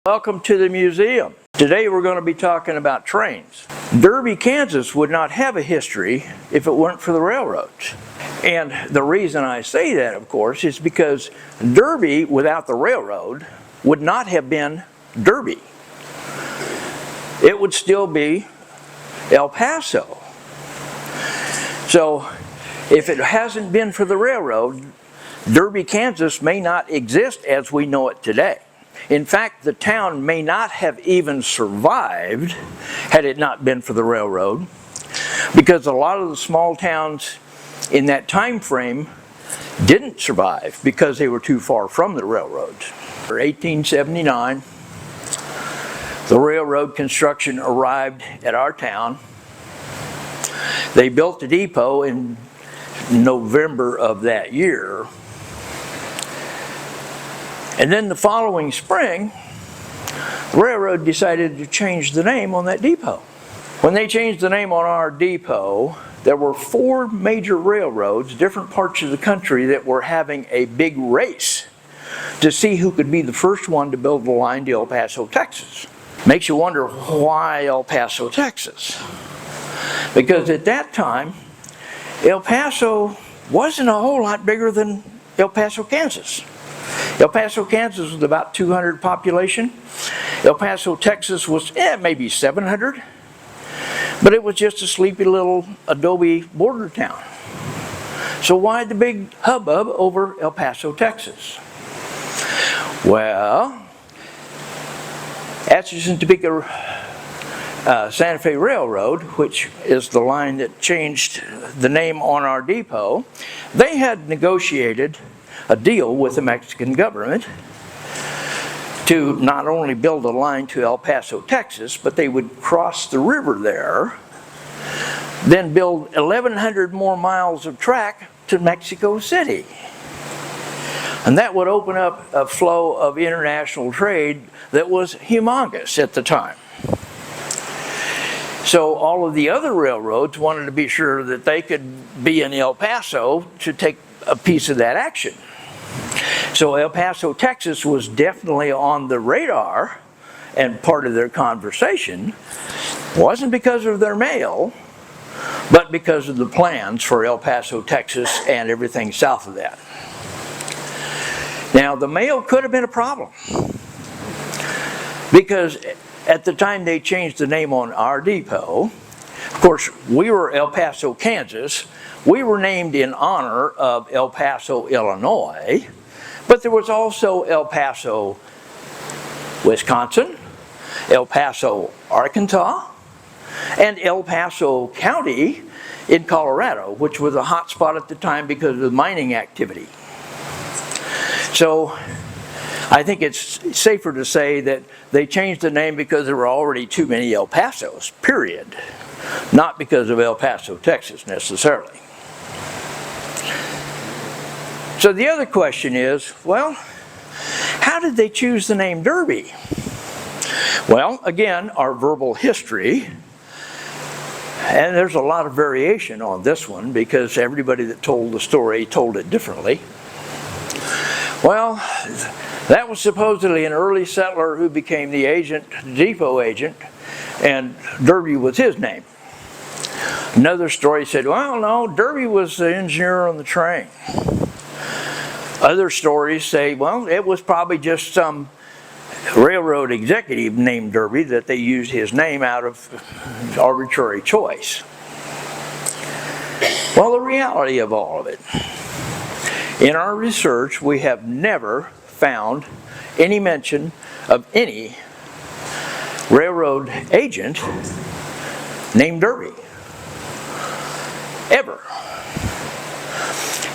Welcome to the museum. Today we're going to be talking about trains. Derby, Kansas would not have a history if it weren't for the railroads. And the reason I say that, of course, is because Derby without the railroad would not have been Derby. It would still be El Paso. So if it hasn't been for the railroad, Derby, Kansas may not exist as we know it today. In fact, the town may not have even survived had it not been for the railroad, because a lot of the small towns in that time frame didn't survive because they were too far from the railroads. In 1879, the railroad construction arrived at our town. They built the depot in November of that year. And then the following spring, the railroad decided to change the name on that depot. When they changed the name on our depot, there were 4 major railroads, different parts of the country, that were having a big race to see who could be the first one to build the line to El Paso, Texas. Makes you wonder, why El Paso, Texas? Because at that time, El Paso wasn't a whole lot bigger than El Paso, Kansas. El Paso, Kansas was about 200 population. El Paso, Texas was maybe 700. But it was just a sleepy little adobe border town. So why the big hubbub over El Paso, Texas? Well, Atchison, Topeka, Santa Fe Railroad, which is the line that changed the name on our depot, they had negotiated a deal with the Mexican government to not only build a line to El Paso, Texas, but they would cross the river there, then build 1,100 more miles of track to Mexico City. And that would open up a flow of international trade that was humongous at the time. So all of the other railroads wanted to be sure that they could be in El Paso to take a piece of that action. So El Paso, Texas was definitely on the radar, and part of their conversation wasn't because of their mail, but because of the plans for El Paso, Texas and everything south of that. Now, the mail could have been a problem, because at the time they changed the name on our depot, of course, we were El Paso, Kansas. We were named in honor of El Paso, Illinois, but there was also El Paso, Wisconsin, El Paso, Arkansas, and El Paso County in Colorado, which was a hot spot at the time because of the mining activity. So I think it's safer to say that they changed the name because there were already too many El Pasos, period. Not because of El Paso, Texas, necessarily. So the other question is, well, how did they choose the name Derby? Well, again, our verbal history, and there's a lot of variation on this one because everybody that told the story told it differently. Well, that was supposedly an early settler who became the agent, depot agent, and Derby was his name. Another story said, well, no, Derby was the engineer on the train. Other stories say, well, it was probably just some railroad executive named Derby that they used his name out of arbitrary choice. Well, the reality of all of it, in our research, we have never found any mention of any railroad agent named Derby, ever.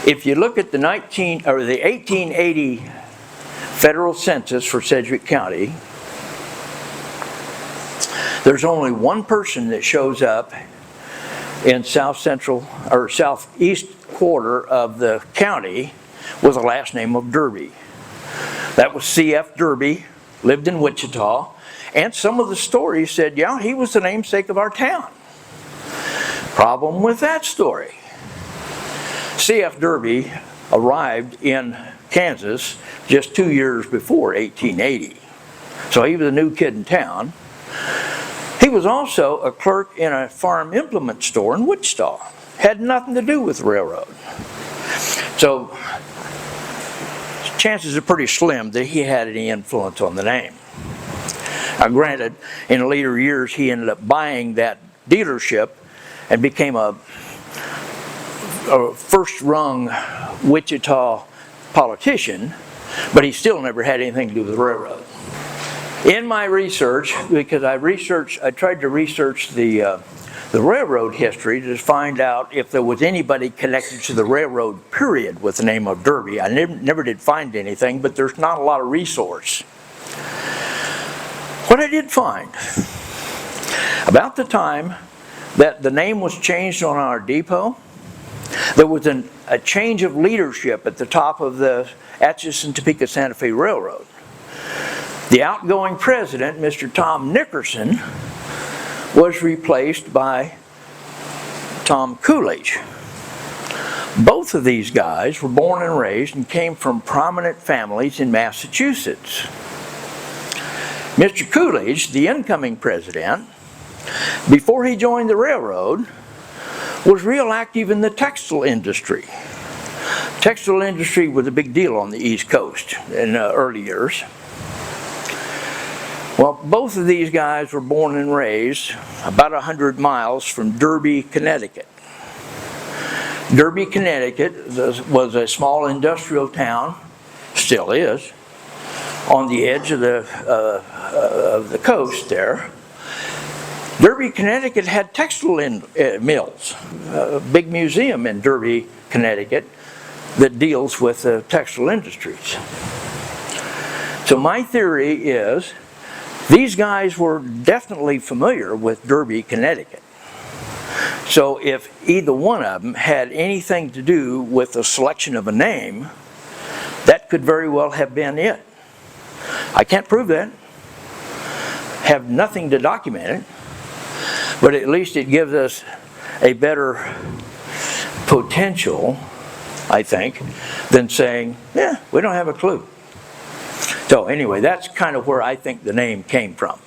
If you look at the 1880 federal census for Sedgwick County, there's only one person that shows up in southeast quarter of the county with the last name of Derby. That was C.F. Derby, lived in Wichita, and some of the stories said, yeah, he was the namesake of our town. Problem with that story. C.F. Derby arrived in Kansas just 2 years before 1880. So he was a new kid in town. He was also a clerk in a farm implement store in Wichita. Had nothing to do with the railroad. So chances are pretty slim that he had any influence on the name. Now granted, in later years he ended up buying that dealership and became a first-rung Wichita politician, but he still never had anything to do with the railroad. In my research, because I tried to research the railroad history to find out if there was anybody connected to the railroad period with the name of Derby. I never did find anything, but there's not a lot of resource. What I did find, about the time that the name was changed on our depot, there was a change of leadership at the top of the Atchison, Topeka, Santa Fe Railroad. The outgoing president, Mr. Tom Nickerson, was replaced by Tom Coolidge. Both of these guys were born and raised and came from prominent families in Massachusetts. Mr. Coolidge, the incoming president, before he joined the railroad, was real active in the textile industry. Textile industry was a big deal on the East Coast in early years. Well, both of these guys were born and raised about 100 miles from Derby, Connecticut. Derby, Connecticut was a small industrial town, still is, on the edge of the coast there. Derby, Connecticut had textile mills, a big museum in Derby, Connecticut that deals with the textile industries. So my theory is these guys were definitely familiar with Derby, Connecticut. So if either one of them had anything to do with the selection of a name, that could very well have been it. I can't prove that. Have nothing to document it. But at least it gives us a better potential, I think, than saying, yeah, we don't have a clue. So anyway, that's kind of where I think the name came from.